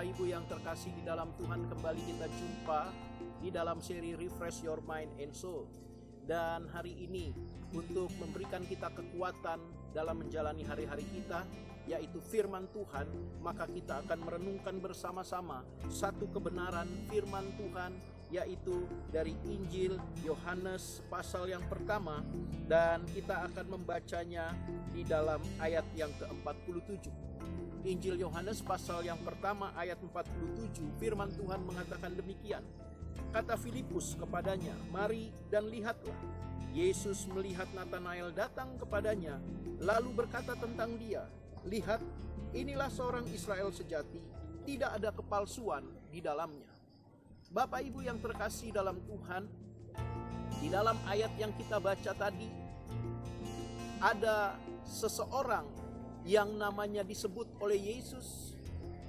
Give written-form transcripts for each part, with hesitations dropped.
Bapak Ibu yang terkasih di dalam Tuhan, kembali kita jumpa di dalam seri Refresh Your Mind and Soul. Dan hari ini untuk memberikan kita kekuatan dalam menjalani hari-hari kita, yaitu firman Tuhan, maka kita akan merenungkan bersama-sama satu kebenaran firman Tuhan, yaitu dari Injil Yohanes pasal yang pertama, dan kita akan membacanya di dalam ayat yang ke-47. Injil Yohanes pasal yang pertama ayat 47, firman Tuhan mengatakan demikian. Kata Filipus kepadanya, "Mari dan lihatlah." Yesus melihat Natanael datang kepadanya, lalu berkata tentang dia, "Lihat, inilah seorang Israel sejati, tidak ada kepalsuan di dalamnya." Bapak Ibu yang terkasih dalam Tuhan, di dalam ayat yang kita baca tadi, ada seseorang yang namanya disebut oleh Yesus,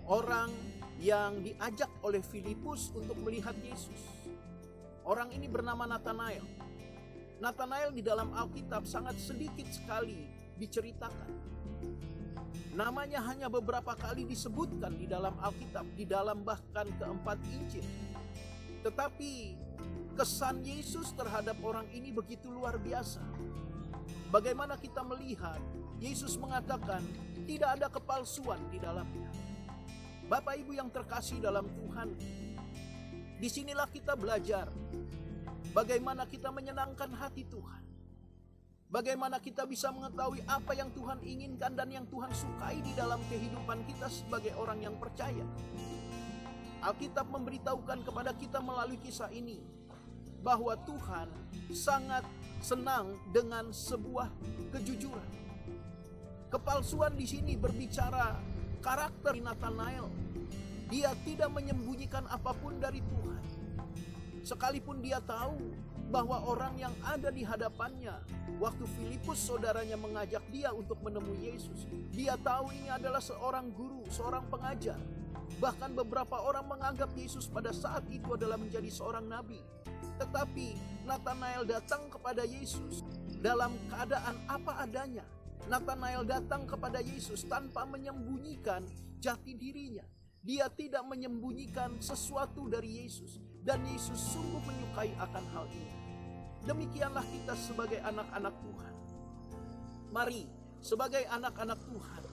orang yang diajak oleh Filipus untuk melihat Yesus. Orang ini bernama Natanael. Natanael di dalam Alkitab sangat sedikit sekali diceritakan. Namanya hanya beberapa kali disebutkan di dalam Alkitab, di dalam bahkan keempat Injil. Tetapi kesan Yesus terhadap orang ini begitu luar biasa. Bagaimana kita melihat Yesus mengatakan tidak ada kepalsuan di dalamnya. Bapak Ibu yang terkasih dalam Tuhan, disinilah kita belajar bagaimana kita menyenangkan hati Tuhan. Bagaimana kita bisa mengetahui apa yang Tuhan inginkan dan yang Tuhan sukai di dalam kehidupan kita sebagai orang yang percaya. Alkitab memberitahukan kepada kita melalui kisah ini bahwa Tuhan sangat senang dengan sebuah kejujuran. Kepalsuan di sini berbicara karakter Natanael. Dia tidak menyembunyikan apapun dari Tuhan. Sekalipun dia tahu bahwa orang yang ada di hadapannya, waktu Filipus saudaranya mengajak dia untuk menemui Yesus, dia tahu ini adalah seorang guru, seorang pengajar. Bahkan beberapa orang menganggap Yesus pada saat itu adalah menjadi seorang nabi. Tetapi Natanael datang kepada Yesus dalam keadaan apa adanya. Natanael datang kepada Yesus tanpa menyembunyikan jati dirinya. Dia tidak menyembunyikan sesuatu dari Yesus. Dan Yesus sungguh menyukai akan hal ini. Demikianlah kita sebagai anak-anak Tuhan. Mari sebagai anak-anak Tuhan,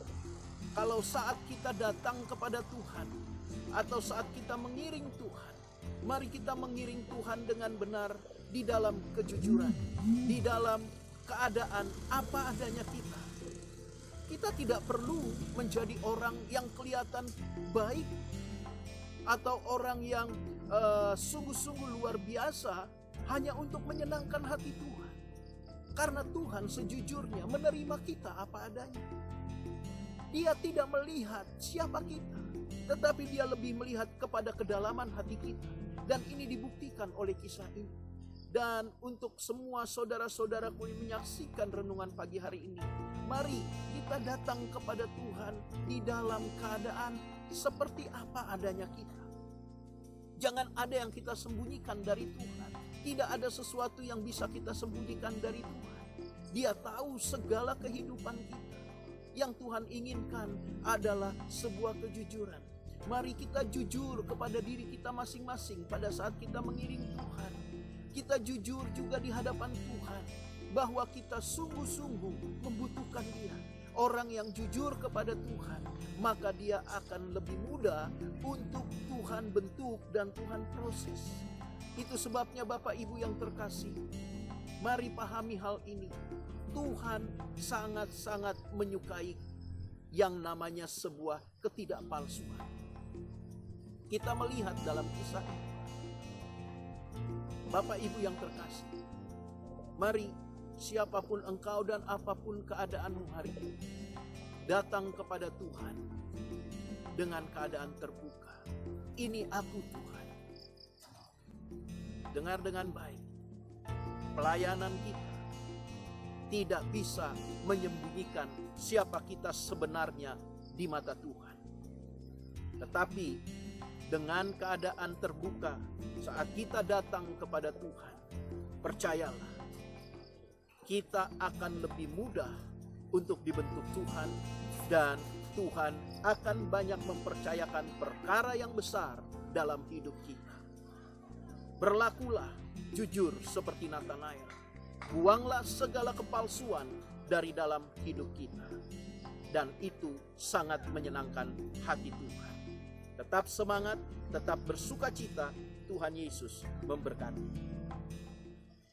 kalau saat kita datang kepada Tuhan, atau saat kita mengiring Tuhan, mari kita mengiring Tuhan dengan benar di dalam kejujuran, di dalam keadaan apa adanya kita. Kita tidak perlu menjadi orang yang kelihatan baik atau orang yang sungguh-sungguh luar biasa hanya untuk menyenangkan hati Tuhan. Karena Tuhan sejujurnya menerima kita apa adanya. Dia tidak melihat siapa kita, tetapi dia lebih melihat kepada kedalaman hati kita. Dan ini dibuktikan oleh kisah ini. Dan untuk semua saudara-saudaraku yang menyaksikan renungan pagi hari ini, mari kita datang kepada Tuhan di dalam keadaan seperti apa adanya kita. Jangan ada yang kita sembunyikan dari Tuhan. Tidak ada sesuatu yang bisa kita sembunyikan dari Tuhan. Dia tahu segala kehidupan kita. Yang Tuhan inginkan adalah sebuah kejujuran. Mari kita jujur kepada diri kita masing-masing pada saat kita mengiring Tuhan. Kita jujur juga di hadapan Tuhan bahwa kita sungguh-sungguh membutuhkan Dia. Orang yang jujur kepada Tuhan, maka dia akan lebih mudah untuk Tuhan bentuk dan Tuhan proses. Itu sebabnya Bapak Ibu yang terkasih, mari pahami hal ini. Tuhan sangat-sangat menyukai yang namanya sebuah ketidakpalsuan. Kita melihat dalam kisah ini, Bapak Ibu yang terkasih, mari siapapun engkau dan apapun keadaanmu hari ini, datang kepada Tuhan dengan keadaan terbuka. Ini aku Tuhan. Dengar dengan baik, pelayanan kita tidak bisa menyembunyikan siapa kita sebenarnya di mata Tuhan. Tetapi dengan keadaan terbuka saat kita datang kepada Tuhan, percayalah, kita akan lebih mudah untuk dibentuk Tuhan, dan Tuhan akan banyak mempercayakan perkara yang besar dalam hidup kita. Berlakulah jujur seperti Natanael. Buanglah segala kepalsuan dari dalam hidup kita. Dan itu sangat menyenangkan hati Tuhan. Tetap semangat, tetap bersukacita. Tuhan Yesus memberkati.